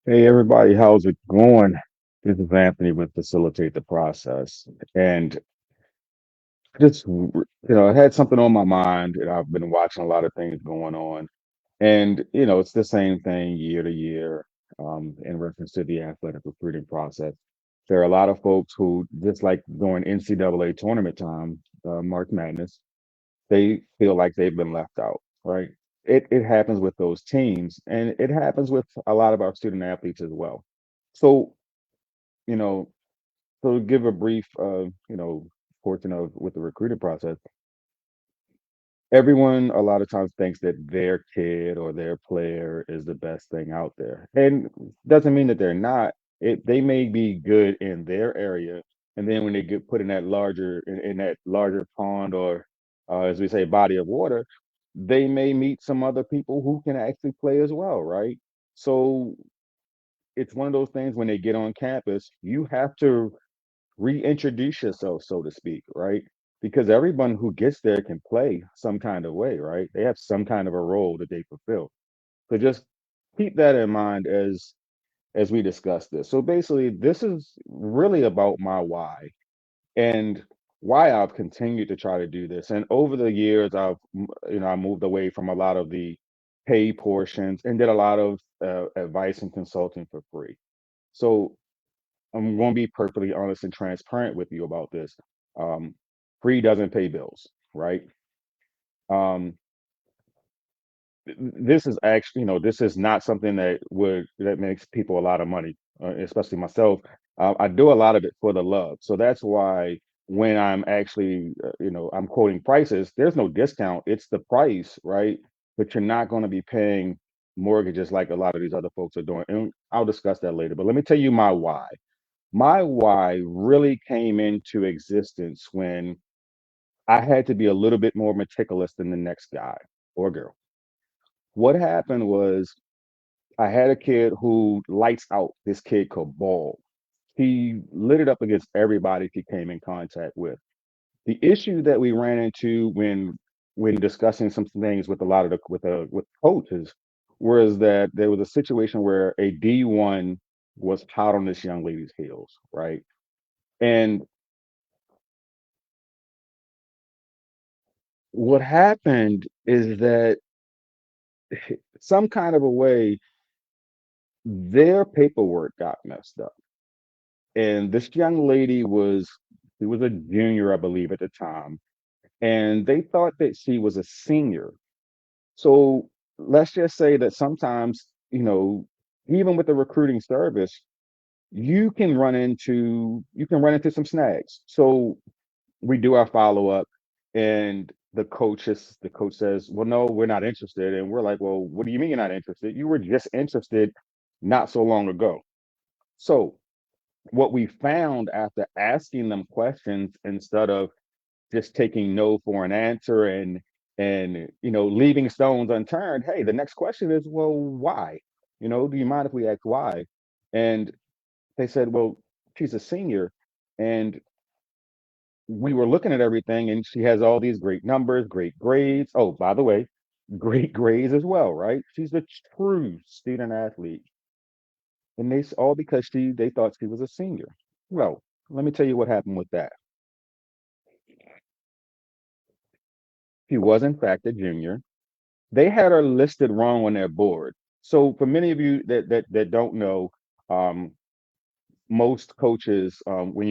Hey everybody, how's it going? This is Anthony with Facilitate the Process. And I had something on my mind and I've been watching a lot of things going on. And, it's the same thing year to year in reference to the athletic recruiting process. There are a lot of folks who, just like during NCAA tournament time, March Madness, they feel like they've been left out, right? It happens with those teams and it happens with a lot of our student athletes as well. So, you know, so to give a brief, portion of with the recruiting process, everyone a lot of times thinks that their kid or their player is the best thing out there, and doesn't mean that they're not. They may be good in their area, and then when they get put in in that larger pond or, as we say, body of water, they may meet some other people who can actually play as well, right? So it's one of those things when they get on campus, you have to reintroduce yourself, so to speak, right? Because everyone who gets there can play some kind of way, right? They have some kind of a role that they fulfill. So just keep that in mind as we discuss this. So basically, this is really about my why and why I've continued to try to do this. And over the years, I moved away from a lot of the pay portions and did a lot of advice and consulting for free. So I'm going to be perfectly honest and transparent with you about this. Um, Free doesn't pay bills, right? Um, this is actually, this is not something that makes people a lot of money, especially myself. I do a lot of it for the love, so that's why when I'm actually, I'm quoting prices, there's no discount. It's the price, right? But you're not going to be paying mortgages like a lot of these other folks are doing, and I'll discuss that later. But let me tell you my why. My why really came into existence when I had to be a little bit more meticulous than the next guy or girl. What happened was I had a kid who lights out. This kid could ball. He lit it up against everybody he came in contact with. The issue that we ran into when discussing some things with a lot of the with coaches was that there was a situation where a D1 was hot on this young lady's heels, right? And what happened is that some kind of a way their paperwork got messed up. And this young lady she was a junior, I believe, at the time, and they thought that she was a senior. So let's just say that sometimes, even with the recruiting service, you can run into some snags. So we do our follow up, and the coach says, "Well, no, we're not interested." And we're like, "Well, what do you mean you're not interested? You were just interested not so long ago." So what we found after asking them questions instead of just taking no for an answer and leaving stones unturned, hey, the next question is, well, why? Do you mind if we ask why? And they said, well, she's a senior, and we were looking at everything, and she has all these great numbers, great grades. Oh, by the way, great grades as well, right? She's a true student athlete, and all because they thought she was a senior. Well, let me tell you what happened with that. She was in fact a junior. They had her listed wrong on their board. So for many of you that don't know, um, most coaches, when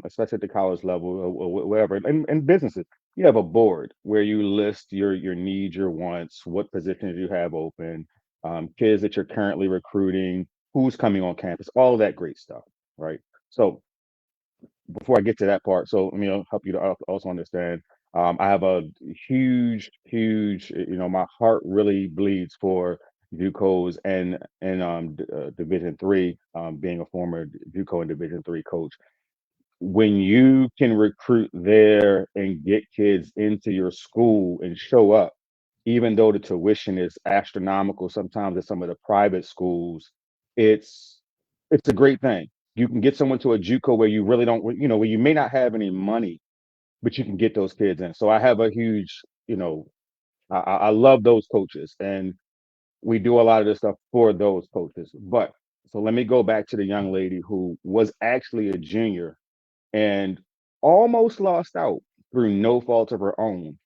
especially at the college level or wherever, and businesses, you have a board where you list your needs, your wants, what positions you have open, kids that you're currently recruiting, who's coming on campus, all of that great stuff, right? So before I get to that part, so let me help you to also understand. I have a huge, my heart really bleeds for JUCOs and Division three, being a former JUCO and Division three coach. When you can recruit there and get kids into your school and show up, even though the tuition is astronomical, sometimes at some of the private schools, it's it's a great thing. You can get someone to a JUCO where you really don't, where you may not have any money, but you can get those kids in. So I have a huge, I love those coaches, and we do a lot of this stuff for those coaches. But so let me go back to the young lady who was actually a junior and almost lost out through no fault of her own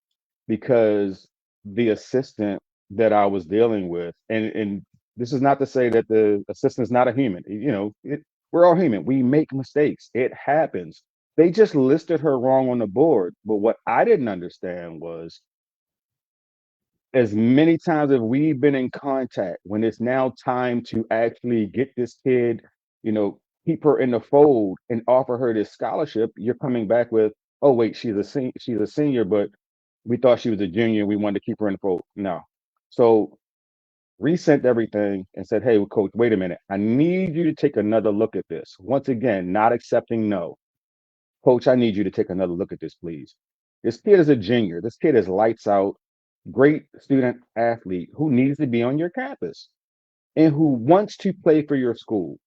because the assistant that I was dealing with, and this is not to say that the assistant's not a human. We're all human. We make mistakes. It happens. They just listed her wrong on the board. But what I didn't understand was as many times as we've been in contact, when it's now time to actually get this kid, keep her in the fold and offer her this scholarship, you're coming back with, oh wait, she's a senior, but we thought she was a junior. We wanted to keep her in the fold. No. So resent everything and said, hey, well, coach, wait a minute. I need you to take another look at this. Once again, not accepting no. Coach, I need you to take another look at this, please. This kid is a junior. This kid is lights out, great student athlete who needs to be on your campus and who wants to play for your school.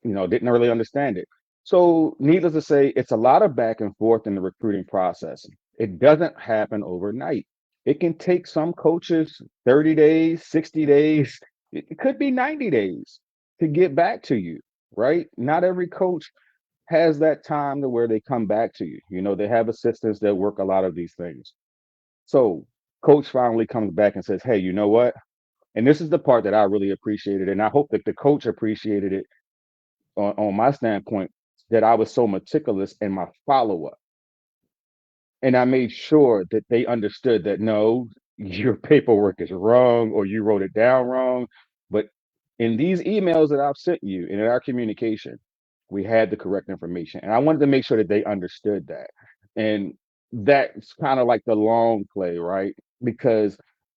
Didn't really understand it. So, needless to say, it's a lot of back and forth in the recruiting process. It doesn't happen overnight. It can take some coaches 30 days, 60 days, it could be 90 days to get back to you, right? Not every coach has that time to where they come back to you. They have assistants that work a lot of these things. So, coach finally comes back and says, hey, you know what? And this is the part that I really appreciated. And I hope that the coach appreciated it on my standpoint, that I was so meticulous in my follow up. And I made sure that they understood that no, your paperwork is wrong or you wrote it down wrong. But in these emails that I've sent you and in our communication, we had the correct information. And I wanted to make sure that they understood that. And that's kind of like the long play, right? Because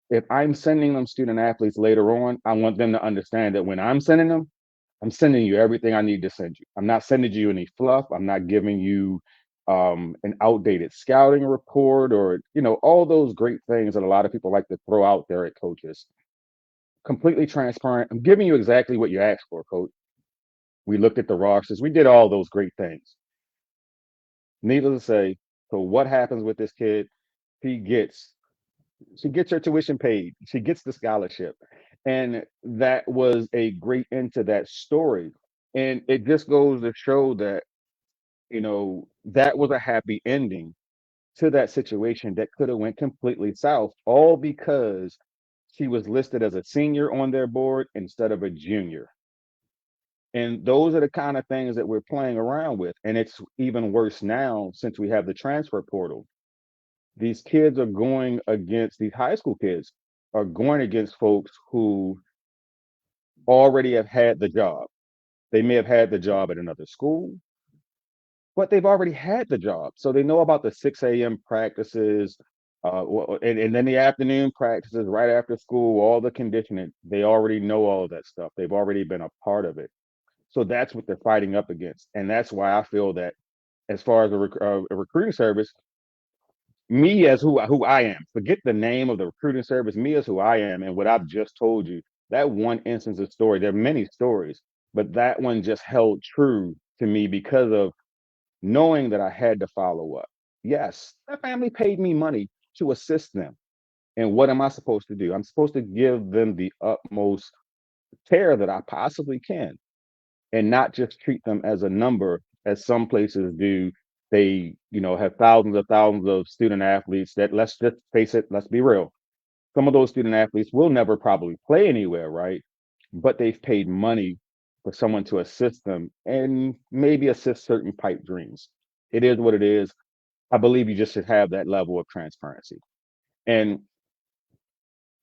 if I'm sending them student athletes later on, I want them to understand that when I'm sending them, I'm sending you everything I need to send you. I'm not sending you any fluff. I'm not giving you an outdated scouting report or, all those great things that a lot of people like to throw out there at coaches. Completely transparent. I'm giving you exactly what you asked for, coach. We looked at the rosters. We did all those great things. Needless to say, so what happens with this kid? She gets she gets her tuition paid. She gets the scholarship. And that was a great end to that story. And it just goes to show that, that was a happy ending to that situation that could have went completely south, all because she was listed as a senior on their board instead of a junior. And those are the kind of things that we're playing around with. And it's even worse now since we have the transfer portal. These kids are going against these high school kids are going against folks who already have had the job. They may have had the job at another school, but they've already had the job. So they know about the 6 a.m. practices, and then the afternoon practices right after school, all the conditioning. They already know all of that stuff. They've already been a part of it. So that's what they're fighting up against. And that's why I feel that as far as a recruiting service, me as who I am, forget the name of the recruiting service, me as who I am and what I've just told you, that one instance of story, there are many stories, but that one just held true to me because of knowing that I had to follow up. Yes, that family paid me money to assist them. And what am I supposed to do? I'm supposed to give them the utmost care that I possibly can and not just treat them as a number, as some places do. They, have thousands of student athletes that, let's just face it, let's be real. Some of those student athletes will never probably play anywhere, right? But they've paid money for someone to assist them and maybe assist certain pipe dreams. It is what it is. I believe you just should have that level of transparency. And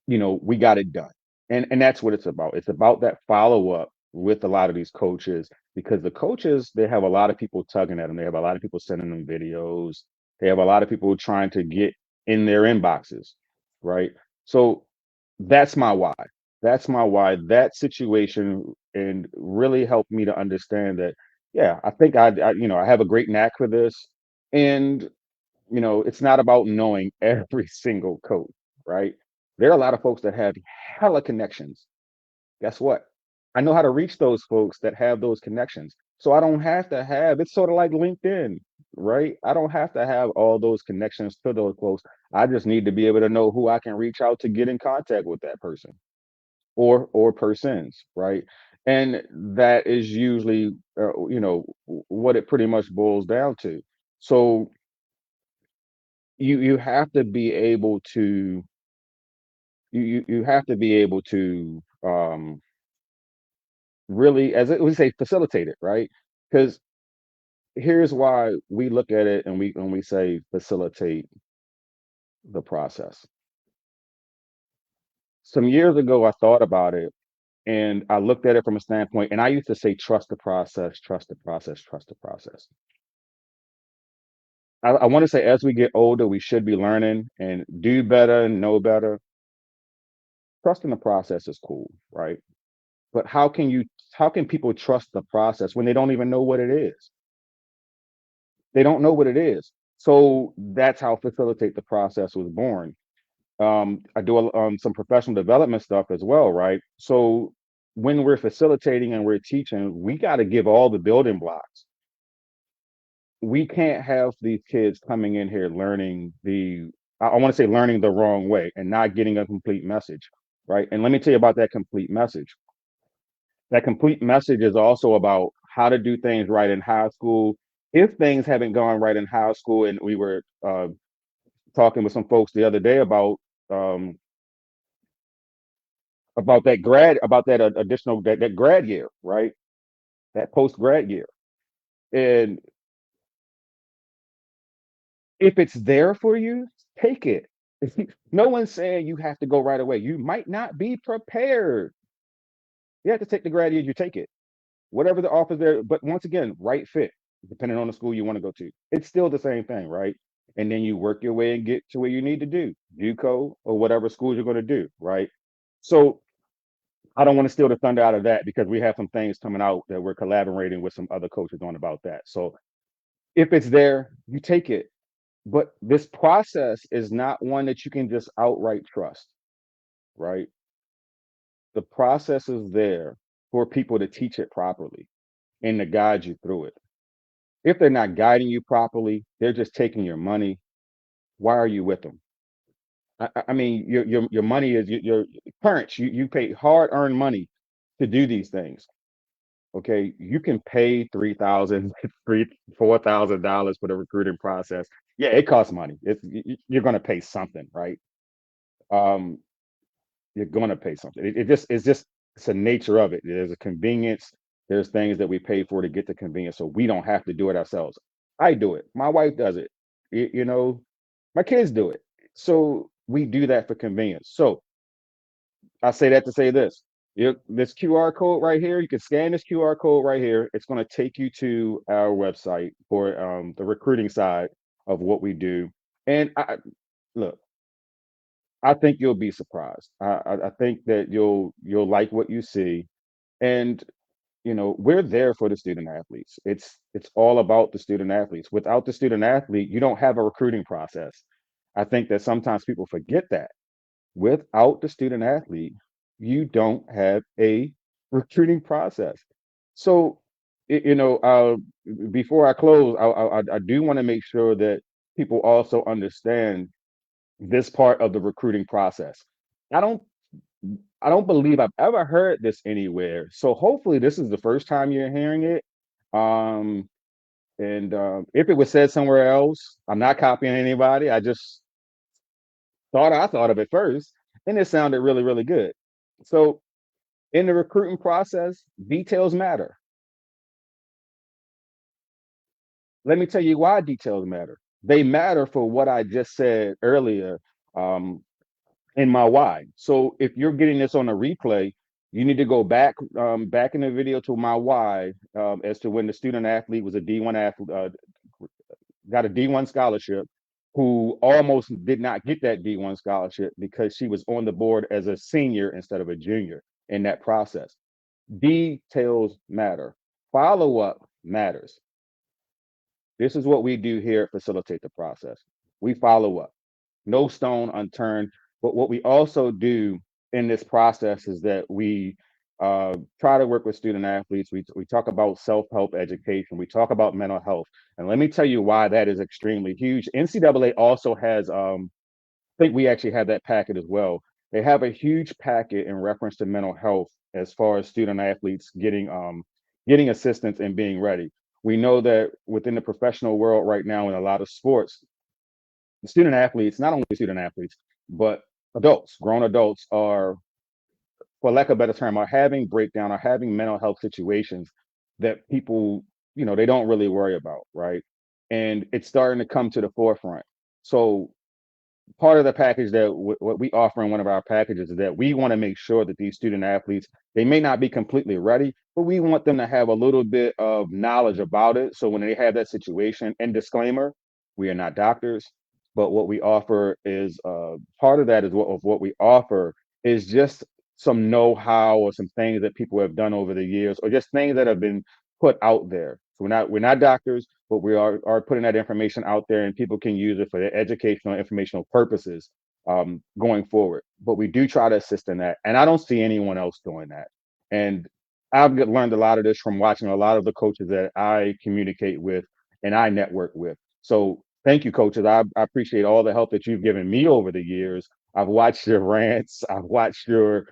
we got it done. And that's what it's about. It's about that follow-up with a lot of these coaches because the coaches, they have a lot of people tugging at them. They have a lot of people sending them videos. They have a lot of people trying to get in their inboxes, right? So that's my why. That's my why. That situation and really helped me to understand that, yeah, I think I have a great knack for this. And it's not about knowing every single coach, right? There are a lot of folks that have hella connections. Guess what? I know how to reach those folks that have those connections. So I don't have to have it's sort of like LinkedIn, right? I don't have to have all those connections to those folks. I just need to be able to know who I can reach out to get in contact with that person or persons, right? And that is usually, what it pretty much boils down to. So you have to be able to you have to be able to really, as we say, facilitate it, right? Because here's why we look at it and we say facilitate the process. Some years ago, I thought about it and I looked at it from a standpoint, and I used to say, trust the process, trust the process, trust the process. I want to say, as we get older, we should be learning and do better, know better. Trusting the process is cool, right? But how can people trust the process when they don't even know what it is? They don't know what it is. So that's how facilitate the process was born. I do some professional development stuff as well, right? So when we're facilitating and we're teaching, we got to give all the building blocks. We can't have these kids coming in here learning I want to say learning the wrong way and not getting a complete message, right? And let me tell you about that complete message. That complete message is also about how to do things right in high school. If things haven't gone right in high school, and we were talking with some folks the other day um, about that additional that grad year, right? That post grad year, and if it's there for you, take it. No one's saying you have to go right away. You might not be prepared. You have to take the grad year. You take it, whatever the offer's there. But once again, right fit, depending on the school you want to go to. It's still the same thing, right? And then you work your way and get to where you need to do, JUCO or whatever schools you're going to do, right? So I don't want to steal the thunder out of that because we have some things coming out that we're collaborating with some other coaches on about that. So if it's there, you take it. But this process is not one that you can just outright trust, right? The process is there for people to teach it properly and to guide you through it. If they're not guiding you properly, they're just taking your money. Why are you with them? I mean, your money is your parents. You pay hard earned money to do these things. Okay, you can pay 3,000, $4,000 for the recruiting process. Yeah, it costs money. You're going to pay something, right? Um, you're going to pay something. It's the nature of it. There's a convenience. There's things that we pay for to get the convenience, so we don't have to do it ourselves. I do it. My wife does it. My kids do it. So we do that for convenience. So I say that to say this. This QR code right here, you can scan this QR code right here. It's going to take you to our website for the recruiting side of what we do. And look, I think you'll be surprised. I think that you'll like what you see. And we're there for the student athletes. It's all about the student athletes. Without the student athlete, you don't have a recruiting process. I think that sometimes people forget that. Without the student athlete, you don't have a recruiting process. So, before I close, I do want to make sure that people also understand this part of the recruiting process. I don't I don't believe I've ever heard this anywhere. So hopefully this is the first time you're hearing it. Um, and if it was said somewhere else, I'm not copying anybody. I just I thought of it first, and it sounded really, really good. So in the recruiting process, details matter. Let me tell you why details matter. They matter for what I just said earlier um, in my why. So if you're getting this on a replay, you need to go back in the video to my why as to when the student athlete was a D1 athlete, got a D1 scholarship, who almost did not get that D1 scholarship because she was on the board as a senior instead of a junior in that process. Details matter. Follow up matters. This is what we do here at Facilitate the Process. We follow up, no stone unturned. But what we also do in this process is that we try to work with student athletes. We talk about self-help education. We talk about mental health. And let me tell you why that is extremely huge. NCAA also has think we actually have that packet as well. They have a huge packet in reference to mental health as far as student athletes getting assistance and being ready. We know that within the professional world right now in a lot of sports, the student athletes, not only student athletes, but adults, grown adults are, for lack of a better term, are having breakdown, are having mental health situations that people, they don't really worry about, right? And it's starting to come to the forefront. So part of the package that what we offer in one of our packages is that we want to make sure that these student athletes, they may not be completely ready, but we want them to have a little bit of knowledge about it. So when they have that situation, and disclaimer, we are not doctors, but what we offer is part of that is what we offer is just some know-how or some things that people have done over the years, or just things that have been put out there. So we're not doctors, but we are putting that information out there, and people can use it for their educational and informational purposes going forward. But we do try to assist in that, and I don't see anyone else doing that. And learned a lot of this from watching a lot of the coaches that I communicate with and I network with. So thank you, coaches. I appreciate all the help that you've given me over the years. I've watched your rants, I've watched your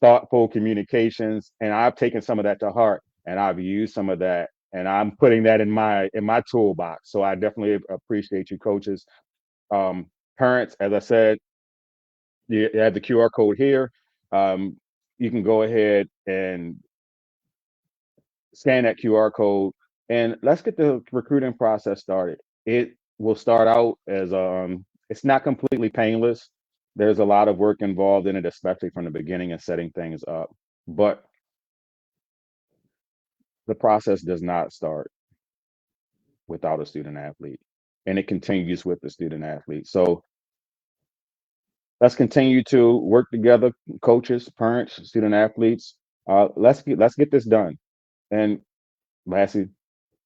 thoughtful communications, and I've taken some of that to heart, and I've used some of that, and I'm putting that in my toolbox. So I definitely appreciate you, coaches. Um, Parents, as I said, you have the QR code here. Um, you can go ahead and scan that QR code, and let's get the recruiting process started. It will start out as it's not completely painless. There's a lot of work involved in it, especially from the beginning and setting things up. But the process does not start without a student athlete, and it continues with the student athlete. So let's continue to work together, coaches, parents, student athletes. Let's get this done. And lastly,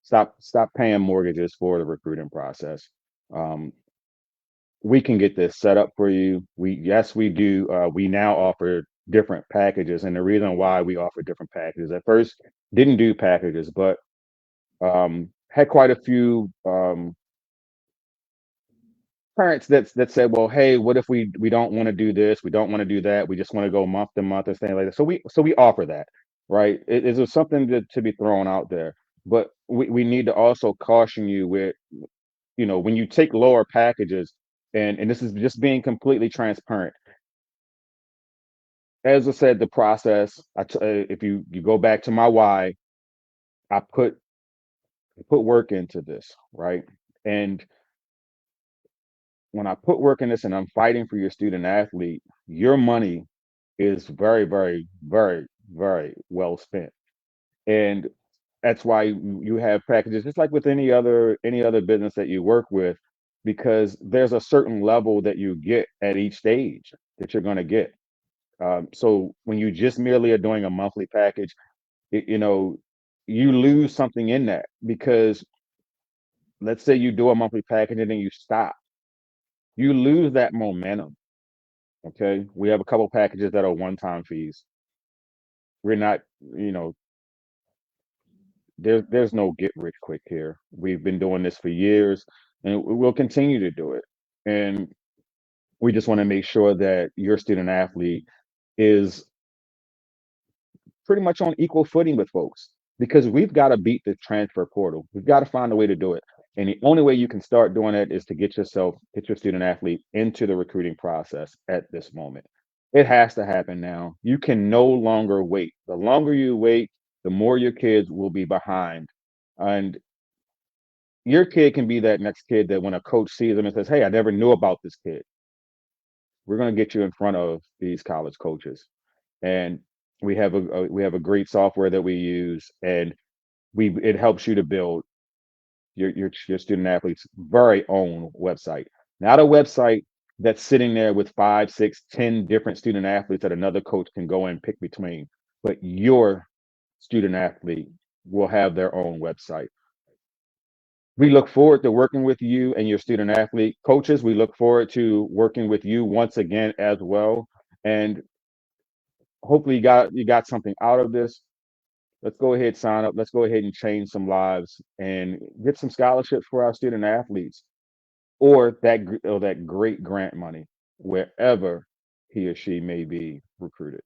stop paying mortgages for the recruiting process. Um, we can get this set up for you. Yes, we do. We now offer different packages, and the reason why we offer different packages at first didn't do packages, but had quite a few parents that said, "Well, hey, what if we don't want to do this? We don't want to do that. We just want to go month to month and things like that." So we offer that, right? It is something to be thrown out there, but we need to also caution you with, when you take lower packages, and this is just being completely transparent. As I said, the process. If you go back to my why, I put work into this, right? And when I put work in this and I'm fighting for your student athlete, your money is very, very, very, very well spent. And that's why you have packages, just like with any other business that you work with, because there's a certain level that you get at each stage that you're going to get. So when you just merely are doing a monthly package, it, you know, you lose something in that, because let's say you do a monthly package and then you stop, you lose that momentum. Okay, we have a couple packages that are one-time fees. We're not, you know, there's no get rich quick here. We've been doing this for years, and we'll continue to do it. And we just want to make sure that your student athlete is pretty much on equal footing with folks, because we've got to beat the transfer portal. We've got to find a way to do it. And the only way you can start doing it is to get your student athlete into the recruiting process at this moment. It has to happen now. You can no longer wait. The longer you wait, the more your kids will be behind. And your kid can be that next kid that when a coach sees them and says, "Hey, I never knew about this kid." We're going to get you in front of these college coaches. And we have a great software that we use, and we it helps you to build your student athlete's very own website, not a website that's sitting there with 5, 6, 10 different student athletes that another coach can go and pick between, but your student athlete will have their own website. We look forward to working with you and your student athlete. Coaches, we look forward to working with you once again as well. And hopefully you got something out of this. Let's go ahead, sign up. Let's go ahead and change some lives and get some scholarships for our student athletes, or that great grant money. wherever he or she may be recruited.